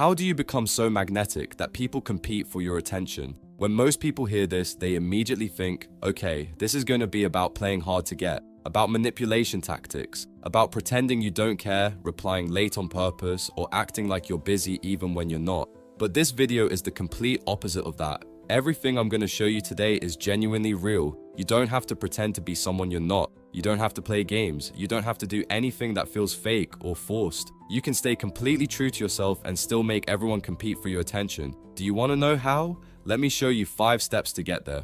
How do you become so magnetic that people compete for your attention? When most people hear this, they immediately think, okay, this is going to be about playing hard to get, about manipulation tactics, about pretending you don't care, replying late on purpose, or acting like you're busy even when you're not. But this video is the complete opposite of that. Everything I'm going to show you today is genuinely real. You don't have to pretend to be someone you're not. You don't have to play games. You don't have to do anything that feels fake or forced. You can stay completely true to yourself and still make everyone compete for your attention. Do you want to know how? Let me show you 5 steps to get there.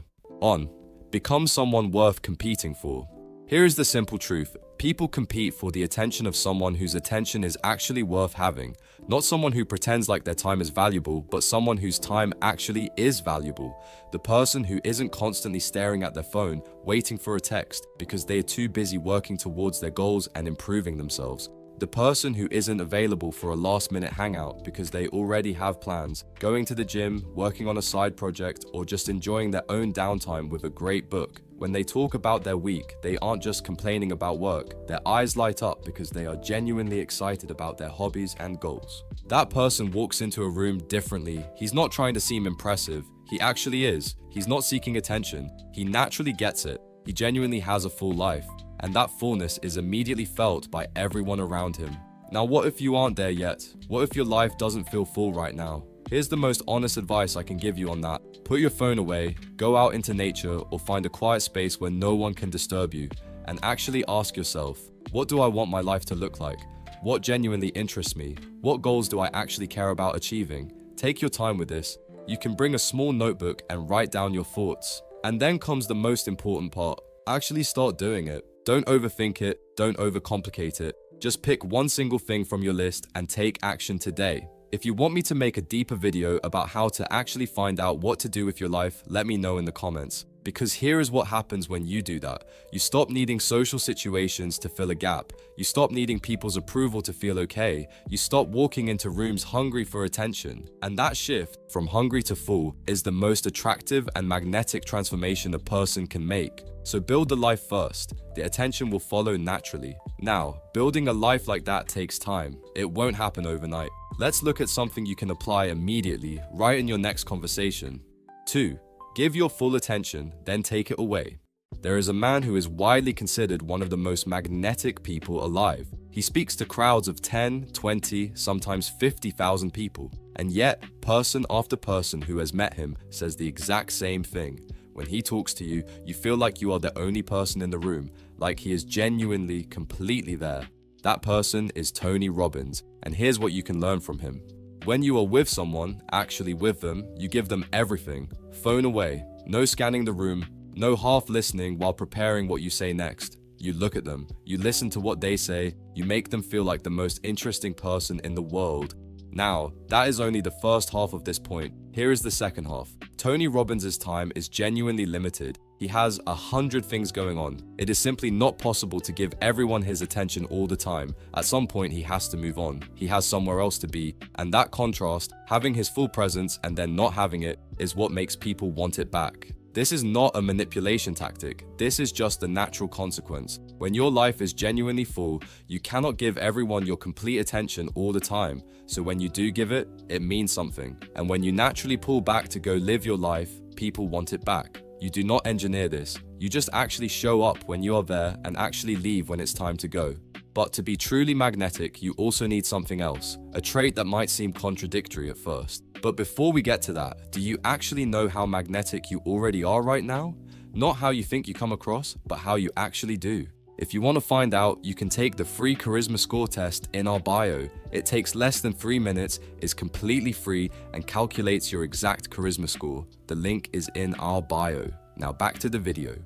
Become someone worth competing for. Here is the simple truth. People compete for the attention of someone whose attention is actually worth having. Not someone who pretends like their time is valuable, but someone whose time actually is valuable. The person who isn't constantly staring at their phone, waiting for a text, because they are too busy working towards their goals and improving themselves. The person who isn't available for a last-minute hangout because they already have plans, going to the gym, working on a side project, or just enjoying their own downtime with a great book. When they talk about their week, they aren't just complaining about work. Their eyes light up because they are genuinely excited about their hobbies and goals. That person walks into a room differently. He's not trying to seem impressive. He actually is. He's not seeking attention. He naturally gets it. He genuinely has a full life. And that fullness is immediately felt by everyone around him. Now, what if you aren't there yet? What if your life doesn't feel full right now? Here's the most honest advice I can give you on that. Put your phone away, go out into nature, or find a quiet space where no one can disturb you, and actually ask yourself, what do I want my life to look like? What genuinely interests me? What goals do I actually care about achieving? Take your time with this. You can bring a small notebook and write down your thoughts. And then comes the most important part. Actually start doing it. Don't overthink it, don't overcomplicate it. Just pick one single thing from your list and take action today. If you want me to make a deeper video about how to actually find out what to do with your life, let me know in the comments. Because here is what happens when you do that. You stop needing social situations to fill a gap. You stop needing people's approval to feel okay. You stop walking into rooms hungry for attention. And that shift from hungry to full is the most attractive and magnetic transformation a person can make. So build the life first. The attention will follow naturally. Now, building a life like that takes time. It won't happen overnight. Let's look at something you can apply immediately, right in your next conversation. 2. Give your full attention, then take it away. There is a man who is widely considered one of the most magnetic people alive. He speaks to crowds of 10, 20, sometimes 50,000 people. And yet, person after person who has met him says the exact same thing. When he talks to you, you feel like you are the only person in the room, like he is genuinely, completely there. That person is Tony Robbins, and here's what you can learn from him. When you are with someone, actually with them, you give them everything. Phone away, no scanning the room, no half listening while preparing what you say next. You look at them, you listen to what they say, you make them feel like the most interesting person in the world. Now, that is only the first half of this point. Here is the second half. Tony Robbins' time is genuinely limited. He has 100 things going on. It is simply not possible to give everyone his attention all the time. At some point, he has to move on. He has somewhere else to be. And that contrast, having his full presence and then not having it, is what makes people want it back. This is not a manipulation tactic. This is just the natural consequence. When your life is genuinely full, you cannot give everyone your complete attention all the time. So when you do give it, it means something. And when you naturally pull back to go live your life, people want it back. You do not engineer this. You just actually show up when you are there and actually leave when it's time to go. But to be truly magnetic, you also need something else, a trait that might seem contradictory at first. But before we get to that, do you actually know how magnetic you already are right now? Not how you think you come across, but how you actually do. If you want to find out, you can take the free charisma score test in our bio. It takes less than 3 minutes, is completely free, and calculates your exact charisma score. The link is in our bio. Now back to the video.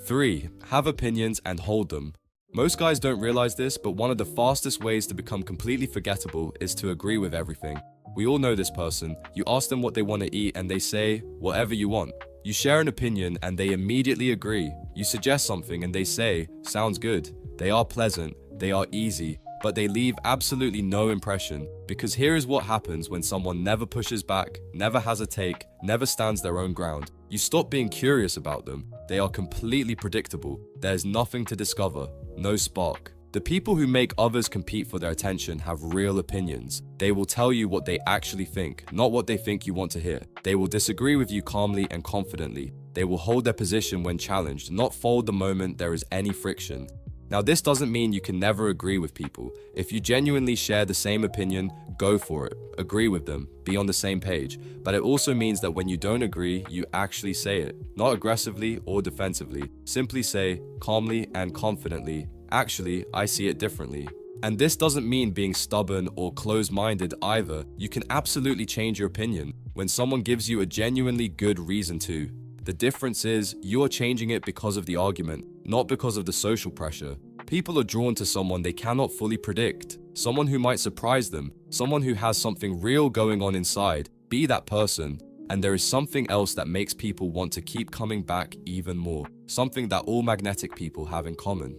3. Have opinions and hold them. Most guys don't realize this, but one of the fastest ways to become completely forgettable is to agree with everything. We all know this person. You ask them what they want to eat and they say, whatever you want. You share an opinion and they immediately agree. You suggest something and they say, sounds good. They are pleasant, they are easy, but they leave absolutely no impression. Because here is what happens when someone never pushes back, never has a take, never stands their own ground. You stop being curious about them. They are completely predictable. There's nothing to discover, no spark. The people who make others compete for their attention have real opinions. They will tell you what they actually think, not what they think you want to hear. They will disagree with you calmly and confidently. They will hold their position when challenged, not fold the moment there is any friction. Now, this doesn't mean you can never agree with people. If you genuinely share the same opinion, go for it. Agree with them. Be on the same page. But it also means that when you don't agree, you actually say it. Not aggressively or defensively. Simply say, calmly and confidently, actually, I see it differently. And this doesn't mean being stubborn or closed-minded either. You can absolutely change your opinion when someone gives you a genuinely good reason to. The difference is, you are changing it because of the argument, not because of the social pressure. People are drawn to someone they cannot fully predict, someone who might surprise them, someone who has something real going on inside. Be that person. And there is something else that makes people want to keep coming back even more, something that all magnetic people have in common.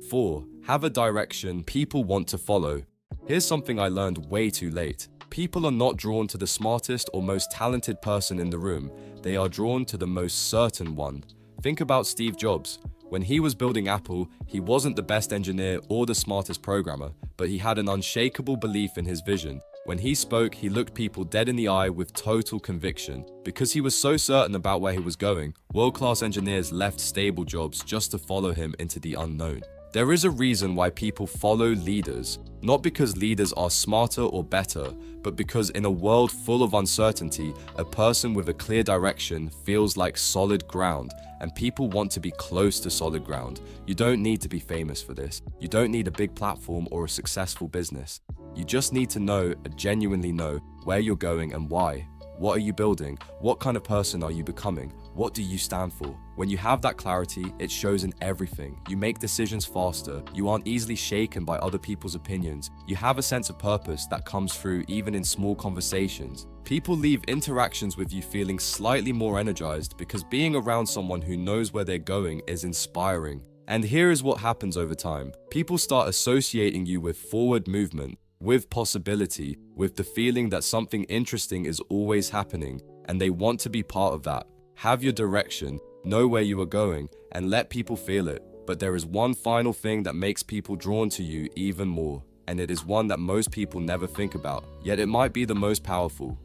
4. Have a direction people want to follow. Here's something I learned way too late. People are not drawn to the smartest or most talented person in the room. They are drawn to the most certain one. Think about Steve Jobs. When he was building Apple, he wasn't the best engineer or the smartest programmer, but he had an unshakable belief in his vision. When he spoke, he looked people dead in the eye with total conviction. Because he was so certain about where he was going, world-class engineers left stable jobs just to follow him into the unknown. There is a reason why people follow leaders, not because leaders are smarter or better, but because in a world full of uncertainty, a person with a clear direction feels like solid ground, and people want to be close to solid ground. You don't need to be famous for this. You don't need a big platform or a successful business. You just need to genuinely know where you're going and why. What are you building? What kind of person are you becoming? What do you stand for? When you have that clarity, it shows in everything. You make decisions faster. You aren't easily shaken by other people's opinions. You have a sense of purpose that comes through even in small conversations. People leave interactions with you feeling slightly more energized because being around someone who knows where they're going is inspiring. And here is what happens over time. People start associating you with forward movement, with possibility, with the feeling that something interesting is always happening, and they want to be part of that. Have your direction, know where you are going, and let people feel it. But there is one final thing that makes people drawn to you even more, and it is one that most people never think about, yet it might be the most powerful.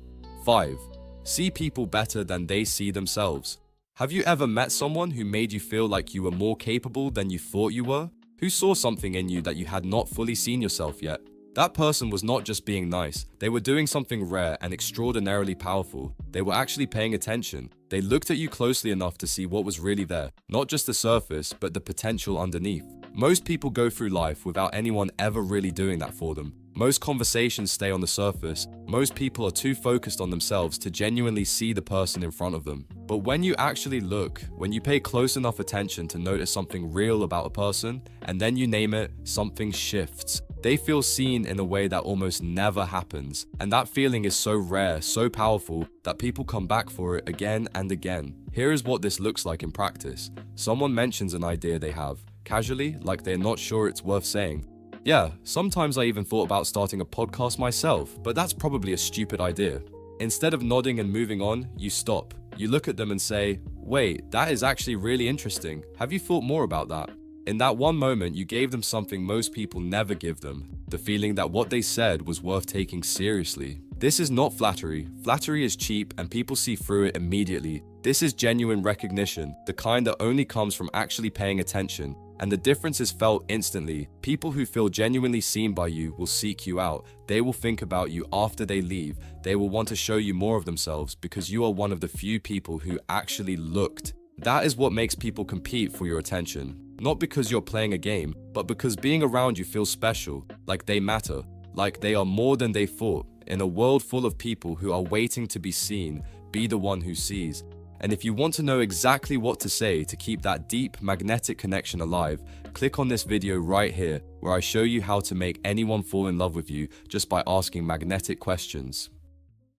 5. See people better than they see themselves. Have you ever met someone who made you feel like you were more capable than you thought you were? Who saw something in you that you had not fully seen yourself yet? That person was not just being nice. They were doing something rare and extraordinarily powerful. They were actually paying attention. They looked at you closely enough to see what was really there, not just the surface, but the potential underneath. Most people go through life without anyone ever really doing that for them. Most conversations stay on the surface. Most people are too focused on themselves to genuinely see the person in front of them. But when you actually look, when you pay close enough attention to notice something real about a person, and then you name it, something shifts. They feel seen in a way that almost never happens. And that feeling is so rare, so powerful, that people come back for it again and again. Here is what this looks like in practice. Someone mentions an idea they have, casually, like they're not sure it's worth saying. Yeah, sometimes I even thought about starting a podcast myself, but that's probably a stupid idea. Instead of nodding and moving on, you stop. You look at them and say, wait, that is actually really interesting. Have you thought more about that? In that one moment, you gave them something most people never give them, the feeling that what they said was worth taking seriously. This is not flattery. Flattery is cheap and people see through it immediately. This is genuine recognition, the kind that only comes from actually paying attention. And the difference is felt instantly. People who feel genuinely seen by you will seek you out. They will think about you after they leave. They will want to show you more of themselves because you are one of the few people who actually looked. That is what makes people compete for your attention. Not because you're playing a game, but because being around you feels special, like they matter, like they are more than they thought. In a world full of people who are waiting to be seen, be the one who sees. And if you want to know exactly what to say to keep that deep magnetic connection alive, click on this video right here, where I show you how to make anyone fall in love with you just by asking magnetic questions.